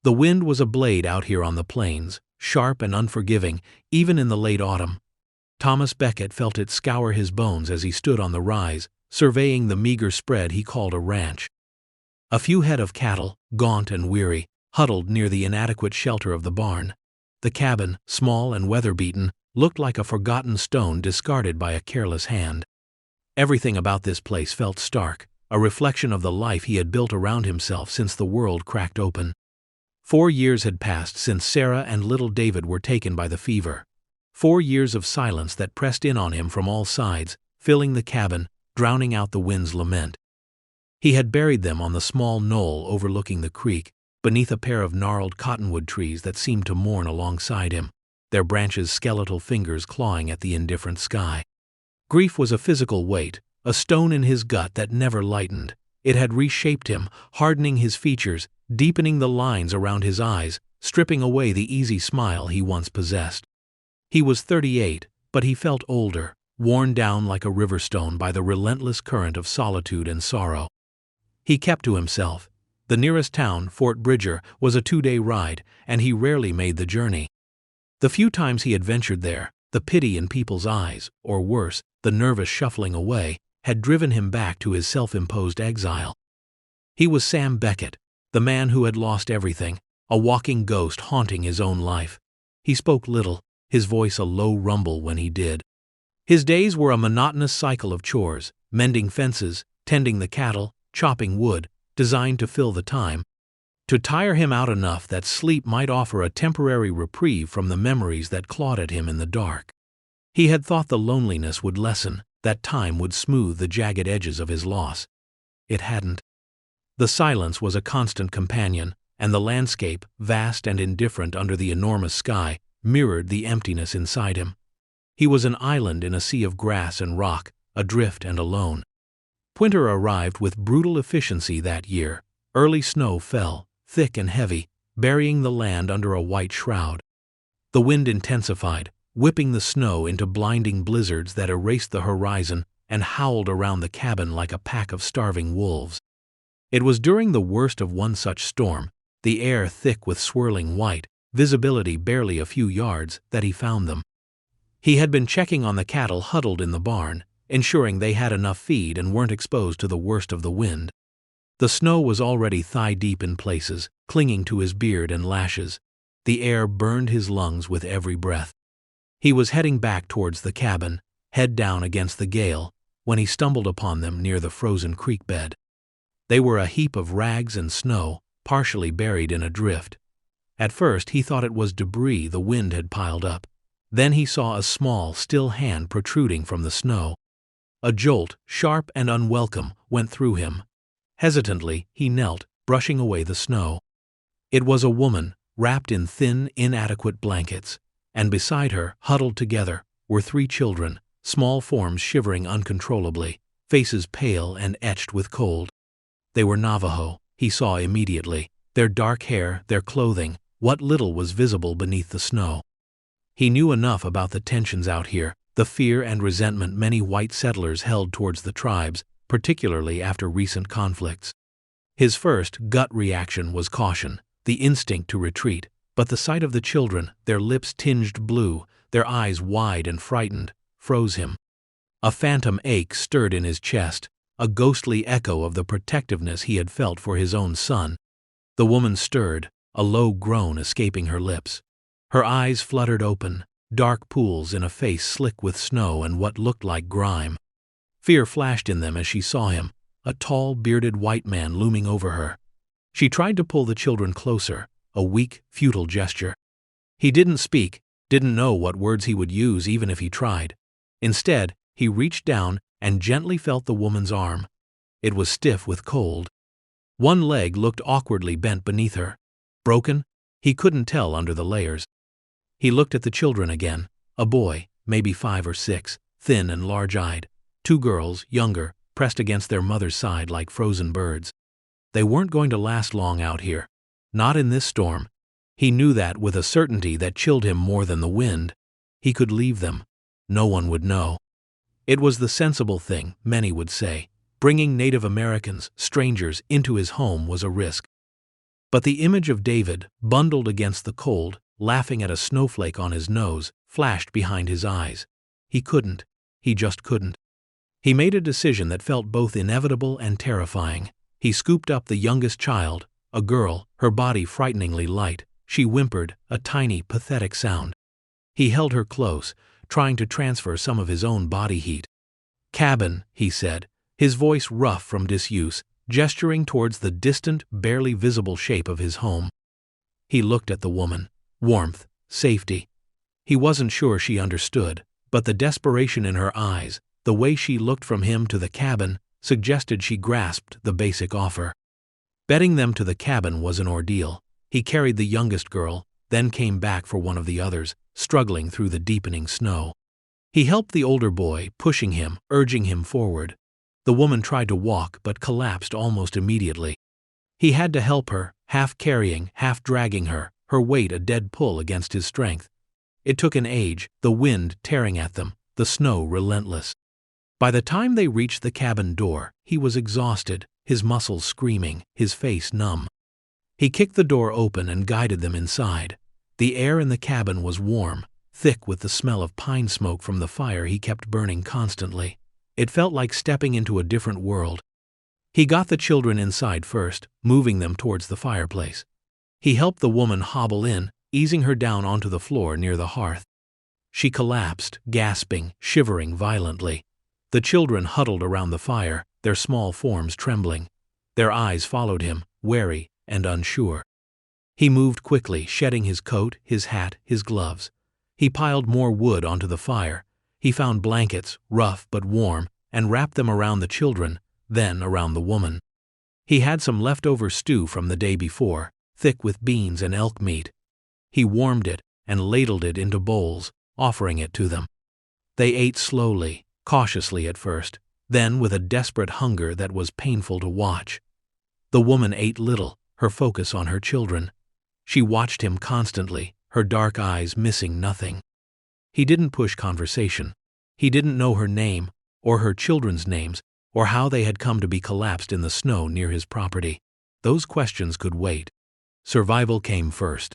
The wind was a blade out here on the plains, sharp and unforgiving, even in the late autumn. Thomas Becket felt it scour his bones as he stood on the rise, surveying the meager spread he called a ranch. A few head of cattle, gaunt and weary, huddled near the inadequate shelter of the barn. The cabin, small and weather-beaten, looked like a forgotten stone discarded by a careless hand. Everything about this place felt stark, a reflection of the life he had built around himself since the world cracked open. 4 years had passed since Sarah and little David were taken by the fever. 4 years of silence that pressed in on him from all sides, filling the cabin, drowning out the wind's lament. He had buried them on the small knoll overlooking the creek, beneath a pair of gnarled cottonwood trees that seemed to mourn alongside him, their branches' skeletal fingers clawing at the indifferent sky. Grief was a physical weight, a stone in his gut that never lightened. It had reshaped him, hardening his features, deepening the lines around his eyes, stripping away the easy smile he once possessed. He was 38, but he felt older, worn down like a river stone by the relentless current of solitude and sorrow. He kept to himself. The nearest town, Fort Bridger, was a 2-day ride, and he rarely made the journey. The few times he had ventured there, the pity in people's eyes, or worse, the nervous shuffling away, had driven him back to his self-imposed exile. He was Sam Becket, the man who had lost everything, a walking ghost haunting his own life. He spoke little, his voice a low rumble when he did. His days were a monotonous cycle of chores, mending fences, tending the cattle, chopping wood, designed to fill the time, to tire him out enough that sleep might offer a temporary reprieve from the memories that clawed at him in the dark. He had thought the loneliness would lessen, that time would smooth the jagged edges of his loss. It hadn't. The silence was a constant companion, and the landscape, vast and indifferent under the enormous sky, mirrored the emptiness inside him. He was an island in a sea of grass and rock, adrift and alone. Winter arrived with brutal efficiency that year. Early snow fell, thick and heavy, burying the land under a white shroud. The wind intensified, whipping the snow into blinding blizzards that erased the horizon and howled around the cabin like a pack of starving wolves. It was during the worst of one such storm, the air thick with swirling white, visibility barely a few yards, that he found them. He had been checking on the cattle huddled in the barn, ensuring they had enough feed and weren't exposed to the worst of the wind. The snow was already thigh-deep in places, clinging to his beard and lashes. The air burned his lungs with every breath. He was heading back towards the cabin, head down against the gale, when he stumbled upon them near the frozen creek bed. They were a heap of rags and snow, partially buried in a drift. At first he thought it was debris the wind had piled up. Then he saw a small, still hand protruding from the snow. A jolt, sharp and unwelcome, went through him. Hesitantly, he knelt, brushing away the snow. It was a woman, wrapped in thin, inadequate blankets, and beside her, huddled together, were 3 children, small forms shivering uncontrollably, faces pale and etched with cold. They were Navajo, he saw immediately, their dark hair, their clothing, what little was visible beneath the snow. He knew enough about the tensions out here, the fear and resentment many white settlers held towards the tribes, particularly after recent conflicts. His first gut reaction was caution, the instinct to retreat, but the sight of the children, their lips tinged blue, their eyes wide and frightened, froze him. A phantom ache stirred in his chest, a ghostly echo of the protectiveness he had felt for his own son. The woman stirred, a low groan escaping her lips. Her eyes fluttered open, dark pools in a face slick with snow and what looked like grime. Fear flashed in them as she saw him, a tall, bearded white man looming over her. She tried to pull the children closer, a weak, futile gesture. He didn't speak, didn't know what words he would use even if he tried. Instead, he reached down and gently felt the woman's arm. It was stiff with cold. One leg looked awkwardly bent beneath her. Broken? He couldn't tell under the layers. He looked at the children again, a boy, maybe 5 or 6, thin and large-eyed. 2 girls, younger, pressed against their mother's side like frozen birds. They weren't going to last long out here. Not in this storm. He knew that with a certainty that chilled him more than the wind. He could leave them. No one would know. It was the sensible thing, many would say. Bringing Native Americans, strangers, into his home was a risk. But the image of David, bundled against the cold, laughing at a snowflake on his nose, flashed behind his eyes. He couldn't. He just couldn't. He made a decision that felt both inevitable and terrifying. He scooped up the youngest child, a girl, her body frighteningly light. She whimpered, a tiny, pathetic sound. He held her close, trying to transfer some of his own body heat. "Cabin," he said, his voice rough from disuse, gesturing towards the distant, barely visible shape of his home. He looked at the woman. Warmth, safety. He wasn't sure she understood, but the desperation in her eyes, the way she looked from him to the cabin, suggested she grasped the basic offer. Betting them to the cabin was an ordeal. He carried the youngest girl, then came back for one of the others, struggling through the deepening snow. He helped the older boy, pushing him, urging him forward. The woman tried to walk but collapsed almost immediately. He had to help her, half carrying, half dragging her, her weight a dead pull against his strength. It took an age, the wind tearing at them, the snow relentless. By the time they reached the cabin door, he was exhausted, his muscles screaming, his face numb. He kicked the door open and guided them inside. The air in the cabin was warm, thick with the smell of pine smoke from the fire he kept burning constantly. It felt like stepping into a different world. He got the children inside first, moving them towards the fireplace. He helped the woman hobble in, easing her down onto the floor near the hearth. She collapsed, gasping, shivering violently. The children huddled around the fire, their small forms trembling. Their eyes followed him, wary and unsure. He moved quickly, shedding his coat, his hat, his gloves. He piled more wood onto the fire. He found blankets, rough but warm, and wrapped them around the children, then around the woman. He had some leftover stew from the day before, thick with beans and elk meat. He warmed it and ladled it into bowls, offering it to them. They ate slowly, cautiously at first, then with a desperate hunger that was painful to watch. The woman ate little, her focus on her children. She watched him constantly, her dark eyes missing nothing. He didn't push conversation. He didn't know her name, or her children's names, or how they had come to be collapsed in the snow near his property. Those questions could wait. Survival came first.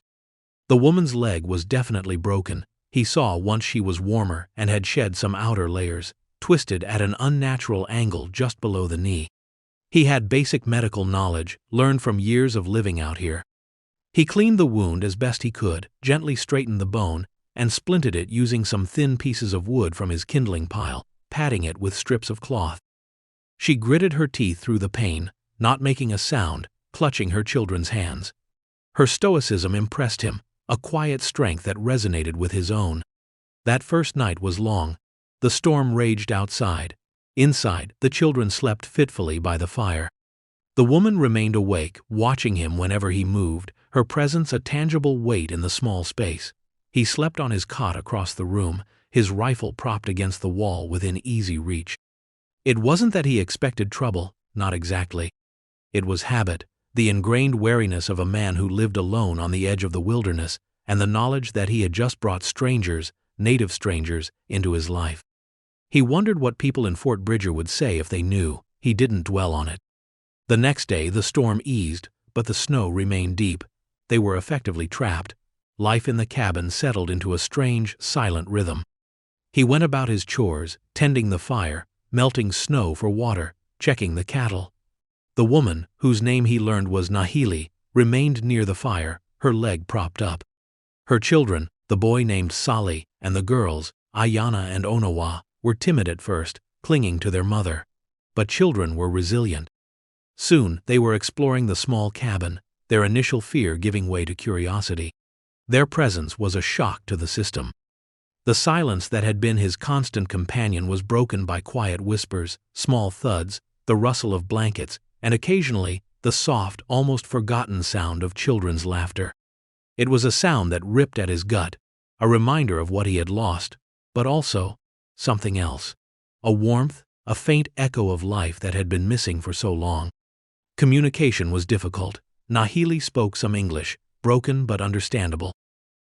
The woman's leg was definitely broken. He saw once she was warmer and had shed some outer layers, twisted at an unnatural angle just below the knee. He had basic medical knowledge, learned from years of living out here. He cleaned the wound as best he could, gently straightened the bone, and splinted it using some thin pieces of wood from his kindling pile, padding it with strips of cloth. She gritted her teeth through the pain, not making a sound, clutching her children's hands. Her stoicism impressed him, a quiet strength that resonated with his own. That first night was long. The storm raged outside. Inside, the children slept fitfully by the fire. The woman remained awake, watching him whenever he moved, her presence a tangible weight in the small space. He slept on his cot across the room, his rifle propped against the wall within easy reach. It wasn't that he expected trouble, not exactly. It was habit, the ingrained wariness of a man who lived alone on the edge of the wilderness, and the knowledge that he had just brought strangers, native strangers, into his life. He wondered what people in Fort Bridger would say if they knew. He didn't dwell on it. The next day the storm eased, but the snow remained deep. They were effectively trapped. Life in the cabin settled into a strange, silent rhythm. He went about his chores, tending the fire, melting snow for water, checking the cattle. The woman, whose name he learned was Nahili, remained near the fire, her leg propped up. Her children, the boy named Sali, and the girls, Ayana and Onawa, were timid at first, clinging to their mother. But children were resilient. Soon they were exploring the small cabin, their initial fear giving way to curiosity. Their presence was a shock to the system. The silence that had been his constant companion was broken by quiet whispers, small thuds, the rustle of blankets, and occasionally the soft, almost forgotten sound of children's laughter. It was a sound that ripped at his gut, a reminder of what he had lost, but also something else. A warmth, a faint echo of life that had been missing for so long. Communication was difficult. Nahili spoke some English, broken but understandable.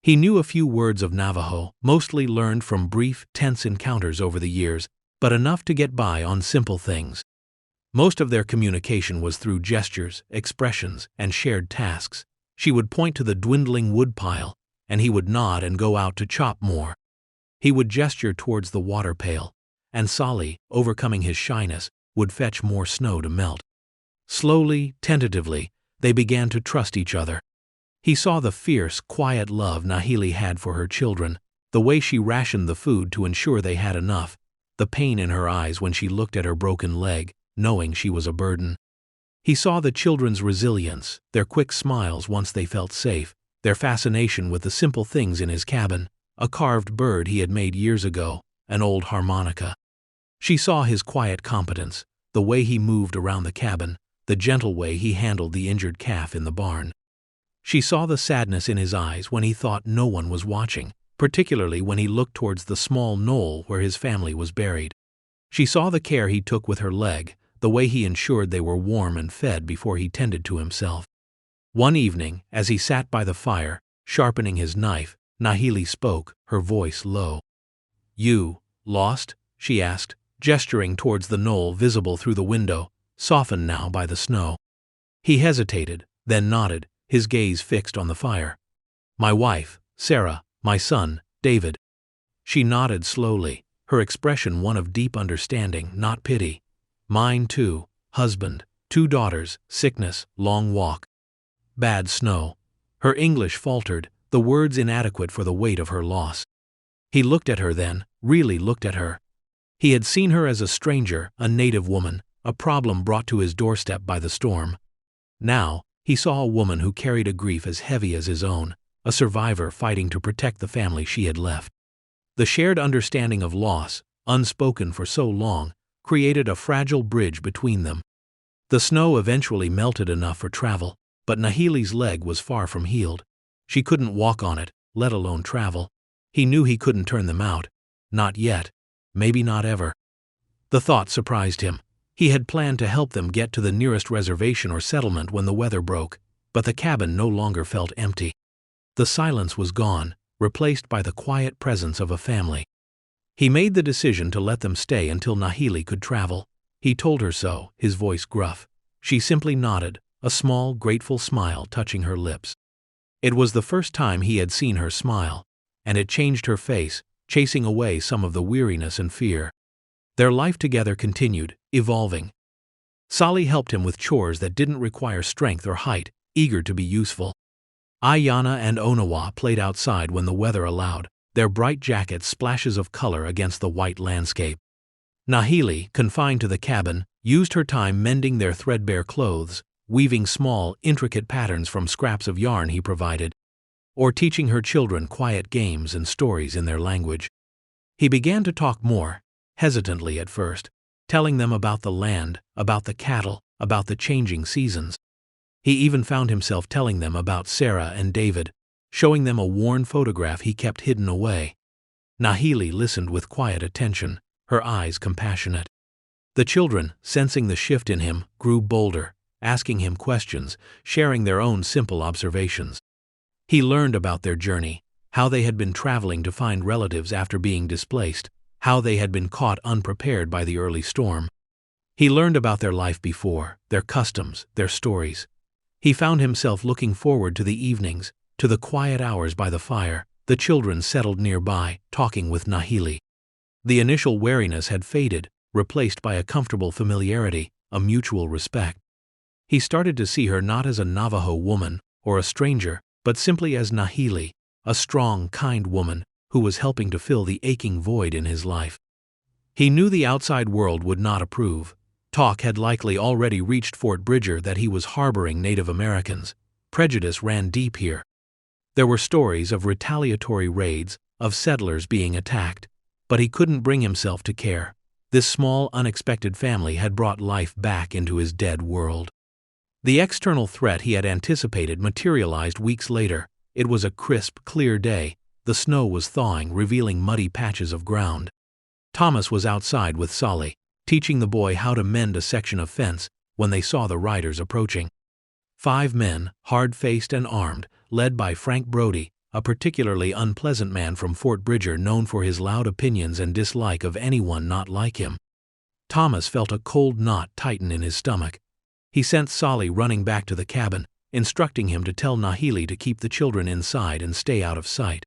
He knew a few words of Navajo, mostly learned from brief, tense encounters over the years, but enough to get by on simple things. Most of their communication was through gestures, expressions, and shared tasks. She would point to the dwindling woodpile, and he would nod and go out to chop more. He would gesture towards the water pail, and Sally, overcoming his shyness, would fetch more snow to melt. Slowly, tentatively, they began to trust each other. He saw the fierce, quiet love Nahili had for her children, the way she rationed the food to ensure they had enough, the pain in her eyes when she looked at her broken leg, knowing she was a burden. He saw the children's resilience, their quick smiles once they felt safe, their fascination with the simple things in his cabin, a carved bird he had made years ago, an old harmonica. She saw his quiet competence, the way he moved around the cabin, the gentle way he handled the injured calf in the barn. She saw the sadness in his eyes when he thought no one was watching, particularly when he looked towards the small knoll where his family was buried. She saw the care he took with her leg, the way he ensured they were warm and fed before he tended to himself. One evening, as he sat by the fire, sharpening his knife, Nahili spoke, her voice low. "You, lost?" she asked, gesturing towards the knoll visible through the window, softened now by the snow. He hesitated, then nodded, his gaze fixed on the fire. "My wife, Sarah, my son, David." She nodded slowly, her expression one of deep understanding, not pity. "Mine too, husband, 2 daughters, sickness, long walk. Bad snow." Her English faltered, the words inadequate for the weight of her loss. He looked at her then, really looked at her. He had seen her as a stranger, a native woman, a problem brought to his doorstep by the storm. Now, he saw a woman who carried a grief as heavy as his own, a survivor fighting to protect the family she had left. The shared understanding of loss, unspoken for so long, created a fragile bridge between them. The snow eventually melted enough for travel, but Nahili's leg was far from healed. She couldn't walk on it, let alone travel. He knew he couldn't turn them out. Not yet. Maybe not ever. The thought surprised him. He had planned to help them get to the nearest reservation or settlement when the weather broke, but the cabin no longer felt empty. The silence was gone, replaced by the quiet presence of a family. He made the decision to let them stay until Nahili could travel. He told her so, his voice gruff. She simply nodded, a small, grateful smile touching her lips. It was the first time he had seen her smile, and it changed her face, chasing away some of the weariness and fear. Their life together continued, evolving. Sally helped him with chores that didn't require strength or height, eager to be useful. Ayanna and Onawa played outside when the weather allowed, their bright jackets splashes of color against the white landscape. Nahili, confined to the cabin, used her time mending their threadbare clothes, weaving small, intricate patterns from scraps of yarn he provided, or teaching her children quiet games and stories in their language. He began to talk more, hesitantly at first, telling them about the land, about the cattle, about the changing seasons. He even found himself telling them about Sarah and David, showing them a worn photograph he kept hidden away. Nahili listened with quiet attention, her eyes compassionate. The children, sensing the shift in him, grew bolder, asking him questions, sharing their own simple observations. He learned about their journey, how they had been traveling to find relatives after being displaced, how they had been caught unprepared by the early storm. He learned about their life before, their customs, their stories. He found himself looking forward to the evenings, to the quiet hours by the fire, the children settled nearby, talking with Nahili. The initial wariness had faded, replaced by a comfortable familiarity, a mutual respect. He started to see her not as a Navajo woman or a stranger, but simply as Nahili, a strong, kind woman who was helping to fill the aching void in his life. He knew the outside world would not approve. Talk had likely already reached Fort Bridger that he was harboring Native Americans. Prejudice ran deep here. There were stories of retaliatory raids, of settlers being attacked, but he couldn't bring himself to care. This small, unexpected family had brought life back into his dead world. The external threat he had anticipated materialized weeks later. It was a crisp, clear day. The snow was thawing, revealing muddy patches of ground. Thomas was outside with Solly, teaching the boy how to mend a section of fence when they saw the riders approaching. 5 men, hard-faced and armed, led by Frank Brody, a particularly unpleasant man from Fort Bridger known for his loud opinions and dislike of anyone not like him. Thomas felt a cold knot tighten in his stomach. He sent Solly running back to the cabin, instructing him to tell Nahili to keep the children inside and stay out of sight.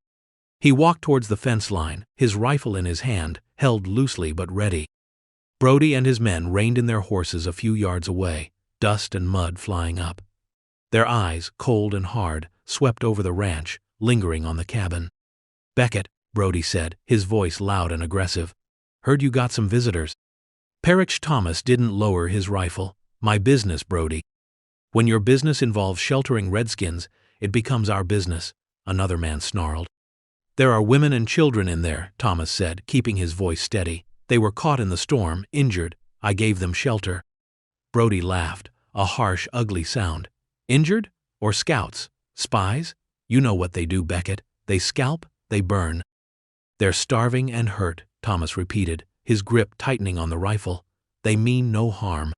He walked towards the fence line, his rifle in his hand, held loosely but ready. Brody and his men reined in their horses a few yards away, dust and mud flying up. Their eyes, cold and hard, swept over the ranch, lingering on the cabin. "Beckett," Brody said, his voice loud and aggressive. "Heard you got some visitors." Parrish Thomas didn't lower his rifle. "My business, Brody." "When your business involves sheltering redskins, it becomes our business," another man snarled. "There are women and children in there," Thomas said, keeping his voice steady. "They were caught in the storm, injured. I gave them shelter." Brody laughed, a harsh, ugly sound. "Injured? Or scouts? Spies? You know what they do, Beckett. They scalp, they burn." "They're starving and hurt," Thomas repeated, his grip tightening on the rifle. "They mean no harm."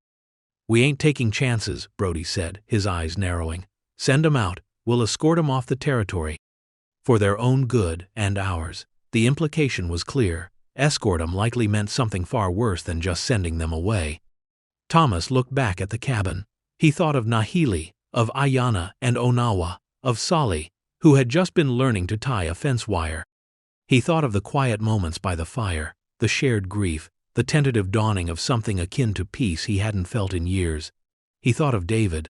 "We ain't taking chances," Brody said, his eyes narrowing. "Send 'em out. We'll escort 'em off the territory." For their own good and ours. The implication was clear. Escort 'em likely meant something far worse than just sending them away. Thomas looked back at the cabin. He thought of Nahili, of Ayanna and Onawa, of Solly, who had just been learning to tie a fence wire. He thought of the quiet moments by the fire, the shared grief, the tentative dawning of something akin to peace he hadn't felt in years. He thought of David.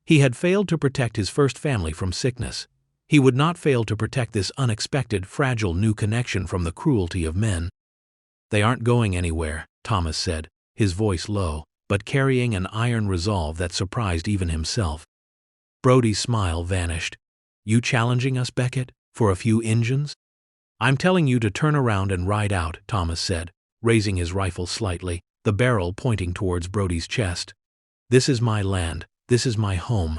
He had failed to protect his first family from sickness. He would not fail to protect this unexpected, fragile new connection from the cruelty of men. "They aren't going anywhere," Thomas said, his voice low, but carrying an iron resolve that surprised even himself. Brody's smile vanished. "You challenging us, Beckett, for a few Injuns?" "I'm telling you to turn around and ride out," Thomas said, raising his rifle slightly, the barrel pointing towards Brody's chest. "This is my land. This is my home.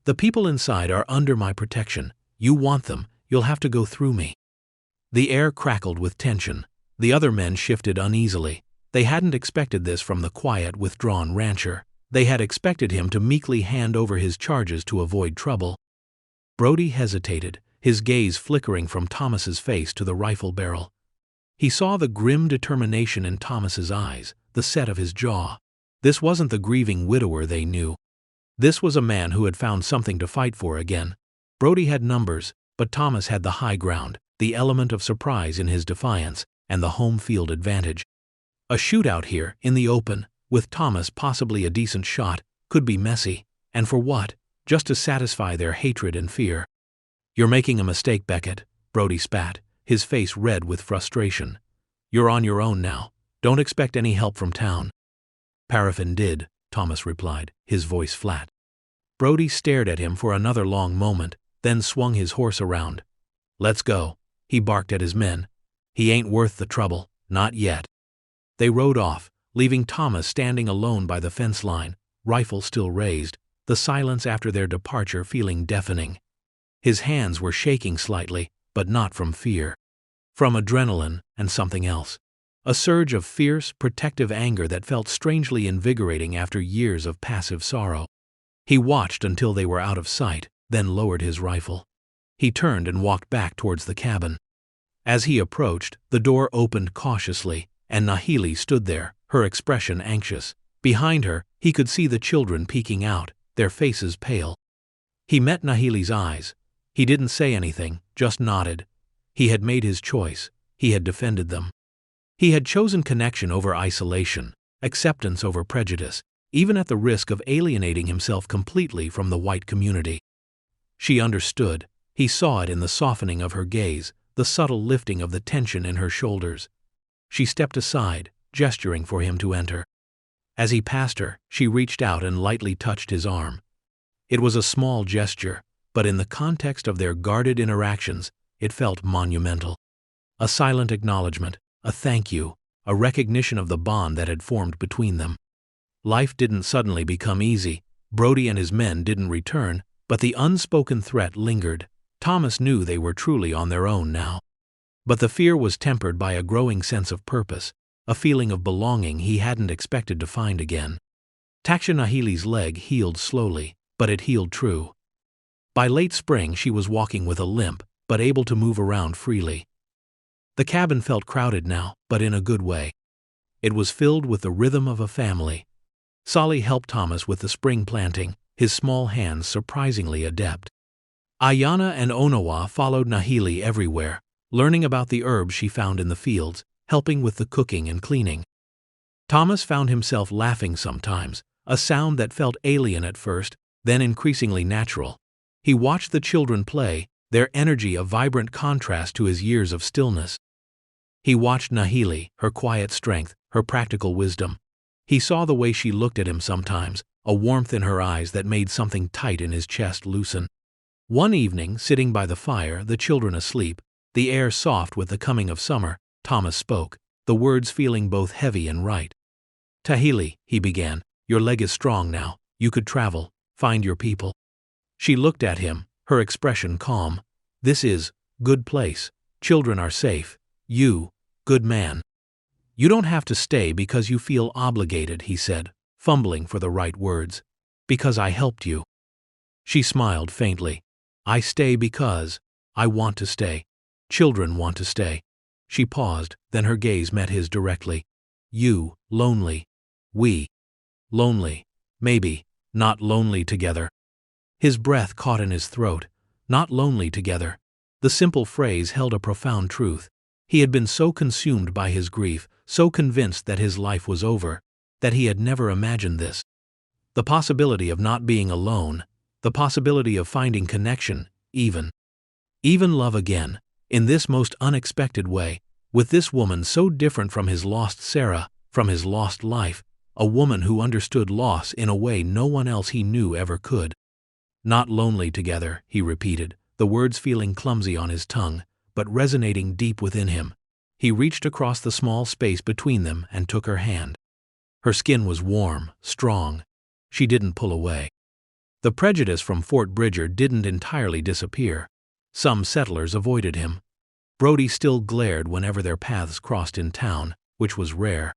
The people inside are under my protection. You want them, you'll have to go through me." The air crackled with tension. The other men shifted uneasily. They hadn't expected this from the quiet, withdrawn rancher. They had expected him to meekly hand over his charges to avoid trouble. Brody hesitated, his gaze flickering from Thomas's face to the rifle barrel. He saw the grim determination in Thomas's eyes, the set of his jaw. This wasn't the grieving widower they knew. This was a man who had found something to fight for again. Brody had numbers, but Thomas had the high ground, the element of surprise in his defiance, and the home field advantage. A shootout here, in the open, with Thomas possibly a decent shot, could be messy. And for what? Just to satisfy their hatred and fear. "You're making a mistake, Beckett," Brody spat, his face red with frustration. "You're on your own now. Don't expect any help from town." "Paraffin did," Thomas replied, his voice flat. Brody stared at him for another long moment, then swung his horse around. "Let's go," he barked at his men. "He ain't worth the trouble, not yet." They rode off, leaving Thomas standing alone by the fence line, rifle still raised, the silence after their departure feeling deafening. His hands were shaking slightly, but not from fear. From adrenaline and something else. A surge of fierce, protective anger that felt strangely invigorating after years of passive sorrow. He watched until they were out of sight, then lowered his rifle. He turned and walked back towards the cabin. As he approached, the door opened cautiously, and Nahili stood there, her expression anxious. Behind her, he could see the children peeking out, their faces pale. He met Nahili's eyes. He didn't say anything, just nodded. He had made his choice. He had defended them. He had chosen connection over isolation, acceptance over prejudice, even at the risk of alienating himself completely from the white community. She understood. He saw it in the softening of her gaze, the subtle lifting of the tension in her shoulders. She stepped aside, gesturing for him to enter. As he passed her, she reached out and lightly touched his arm. It was a small gesture, but in the context of their guarded interactions, it felt monumental. A silent acknowledgement, a thank you, a recognition of the bond that had formed between them. Life didn't suddenly become easy. Brody and his men didn't return, but the unspoken threat lingered. Thomas knew they were truly on their own now. But the fear was tempered by a growing sense of purpose, a feeling of belonging he hadn't expected to find again. Taksha Nahili's leg healed slowly, but it healed true. By late spring she was walking with a limp, but able to move around freely. The cabin felt crowded now, but in a good way. It was filled with the rhythm of a family. Solly helped Thomas with the spring planting, his small hands surprisingly adept. Ayana and Onawa followed Nahili everywhere, learning about the herbs she found in the fields, helping with the cooking and cleaning. Thomas found himself laughing sometimes, a sound that felt alien at first, then increasingly natural. He watched the children play, their energy a vibrant contrast to his years of stillness. He watched Nahili, her quiet strength, her practical wisdom. He saw the way she looked at him sometimes, a warmth in her eyes that made something tight in his chest loosen. One evening, sitting by the fire, the children asleep, the air soft with the coming of summer, Thomas spoke, the words feeling both heavy and right. "Tahili," he began, "your leg is strong now, you could travel, find your people." She looked at him, her expression calm. "This is good place, children are safe, you, good man. You don't have to stay because you feel obligated," he said, fumbling for the right words. "Because I helped you." She smiled faintly. "I stay because I want to stay. Children want to stay." She paused, then her gaze met his directly. "You, lonely. We, lonely. Maybe, not lonely together." His breath caught in his throat. Not lonely together. The simple phrase held a profound truth. He had been so consumed by his grief, so convinced that his life was over, that he had never imagined this. The possibility of not being alone, the possibility of finding connection, even love again, in this most unexpected way, with this woman so different from his lost Sarah, from his lost life, a woman who understood loss in a way no one else he knew ever could. "Not lonely together," he repeated, the words feeling clumsy on his tongue, but resonating deep within him. He reached across the small space between them and took her hand. Her skin was warm, strong. She didn't pull away. The prejudice from Fort Bridger didn't entirely disappear. Some settlers avoided him. Brody still glared whenever their paths crossed in town, which was rare.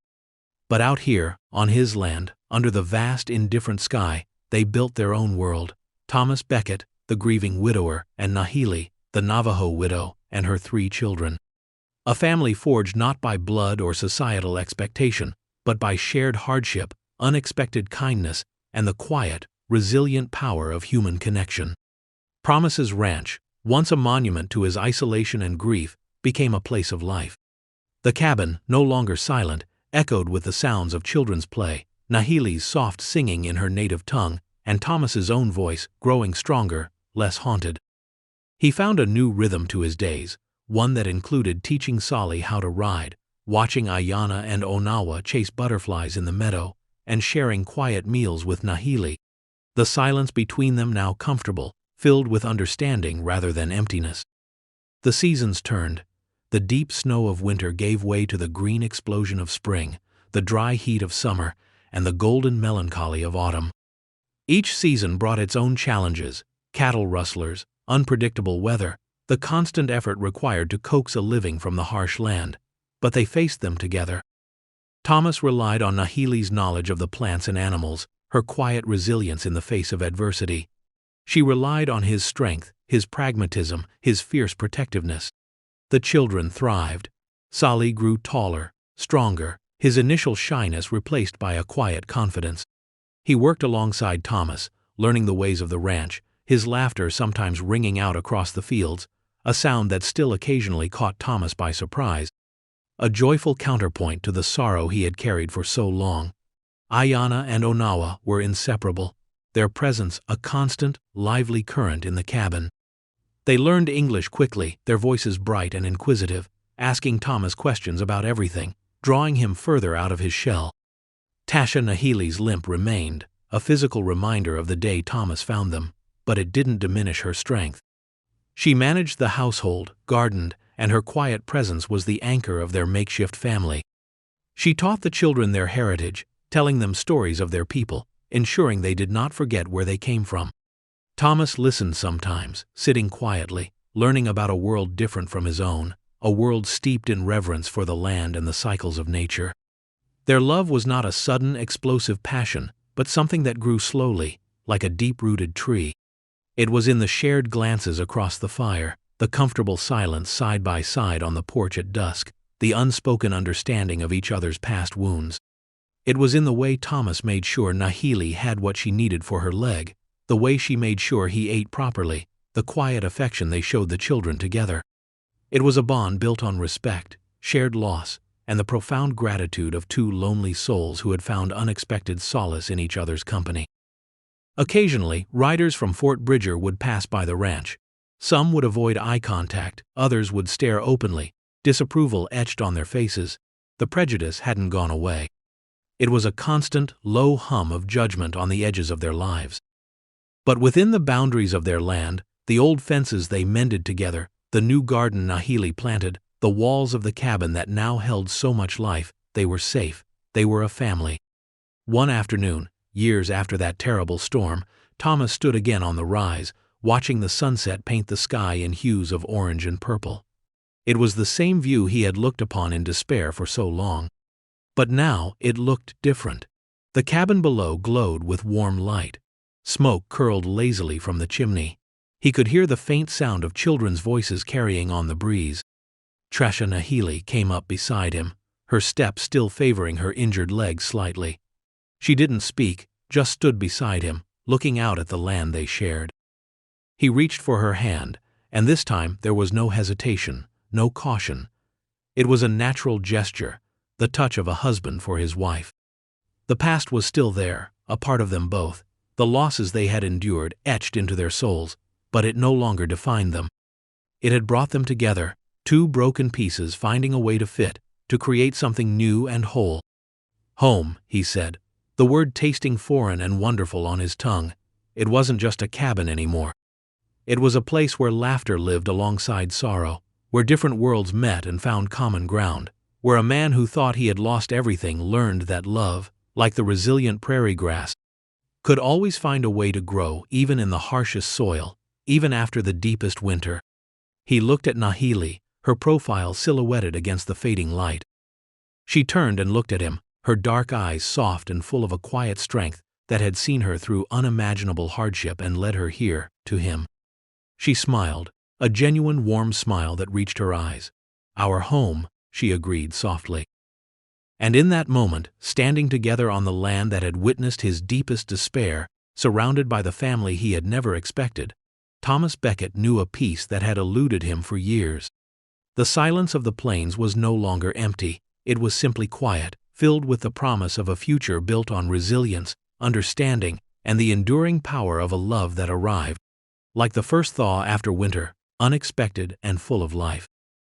But out here, on his land, under the vast indifferent sky, they built their own world. Thomas Becket, the grieving widower, and Nahili, the Navajo widow, and her 3 children. A family forged not by blood or societal expectation, but by shared hardship, unexpected kindness, and the quiet, resilient power of human connection. Promise's Ranch, once a monument to his isolation and grief, became a place of life. The cabin, no longer silent, echoed with the sounds of children's play, Nahili's soft singing in her native tongue, and Thomas's own voice, growing stronger, less haunted. He found a new rhythm to his days, one that included teaching Solly how to ride, watching Ayana and Onawa chase butterflies in the meadow, and sharing quiet meals with Nahili. The silence between them now comfortable, filled with understanding rather than emptiness. The seasons turned. The deep snow of winter gave way to the green explosion of spring, the dry heat of summer, and the golden melancholy of autumn. Each season brought its own challenges: cattle rustlers, unpredictable weather, the constant effort required to coax a living from the harsh land. But they faced them together. Thomas relied on Nahili's knowledge of the plants and animals, her quiet resilience in the face of adversity. She relied on his strength, his pragmatism, his fierce protectiveness. The children thrived. Solly grew taller, stronger, his initial shyness replaced by a quiet confidence. He worked alongside Thomas, learning the ways of the ranch, his laughter sometimes ringing out across the fields, a sound that still occasionally caught Thomas by surprise. A joyful counterpoint to the sorrow he had carried for so long. Ayana and Onawa were inseparable, their presence a constant, lively current in the cabin. They learned English quickly, their voices bright and inquisitive, asking Thomas questions about everything, drawing him further out of his shell. Tasha Nahili's limp remained, a physical reminder of the day Thomas found them, but it didn't diminish her strength. She managed the household, gardened, and her quiet presence was the anchor of their makeshift family. She taught the children their heritage, telling them stories of their people, ensuring they did not forget where they came from. Thomas listened sometimes, sitting quietly, learning about a world different from his own, a world steeped in reverence for the land and the cycles of nature. Their love was not a sudden, explosive passion, but something that grew slowly, like a deep-rooted tree. It was in the shared glances across the fire, the comfortable silence side by side on the porch at dusk, the unspoken understanding of each other's past wounds. It was in the way Thomas made sure Nahili had what she needed for her leg, the way she made sure he ate properly, the quiet affection they showed the children together. It was a bond built on respect, shared loss, and the profound gratitude of two lonely souls who had found unexpected solace in each other's company. Occasionally, riders from Fort Bridger would pass by the ranch. Some would avoid eye contact, others would stare openly, disapproval etched on their faces. The prejudice hadn't gone away. It was a constant, low hum of judgment on the edges of their lives. But within the boundaries of their land, the old fences they mended together, the new garden Nahili planted, the walls of the cabin that now held so much life, they were safe, they were a family. One afternoon, years after that terrible storm, Thomas stood again on the rise, watching the sunset paint the sky in hues of orange and purple. It was the same view he had looked upon in despair for so long. But now it looked different. The cabin below glowed with warm light. Smoke curled lazily from the chimney. He could hear the faint sound of children's voices carrying on the breeze. Tresha Nahili came up beside him, her step still favoring her injured leg slightly. She didn't speak, just stood beside him, looking out at the land they shared. He reached for her hand, and this time there was no hesitation, no caution. It was a natural gesture, the touch of a husband for his wife. The past was still there, a part of them both, the losses they had endured etched into their souls, but it no longer defined them. It had brought them together, two broken pieces finding a way to fit, to create something new and whole. Home, he said, the word tasting foreign and wonderful on his tongue. It wasn't just a cabin anymore. It was a place where laughter lived alongside sorrow, where different worlds met and found common ground, where a man who thought he had lost everything learned that love, like the resilient prairie grass, could always find a way to grow even in the harshest soil, even after the deepest winter. He looked at Nahili, her profile silhouetted against the fading light. She turned and looked at him, her dark eyes soft and full of a quiet strength that had seen her through unimaginable hardship and led her here, to him. She smiled, a genuine warm smile that reached her eyes. "Our home," she agreed softly. And in that moment, standing together on the land that had witnessed his deepest despair, surrounded by the family he had never expected, Thomas Becket knew a peace that had eluded him for years. The silence of the plains was no longer empty, it was simply quiet, filled with the promise of a future built on resilience, understanding, and the enduring power of a love that arrived, like the first thaw after winter, unexpected and full of life.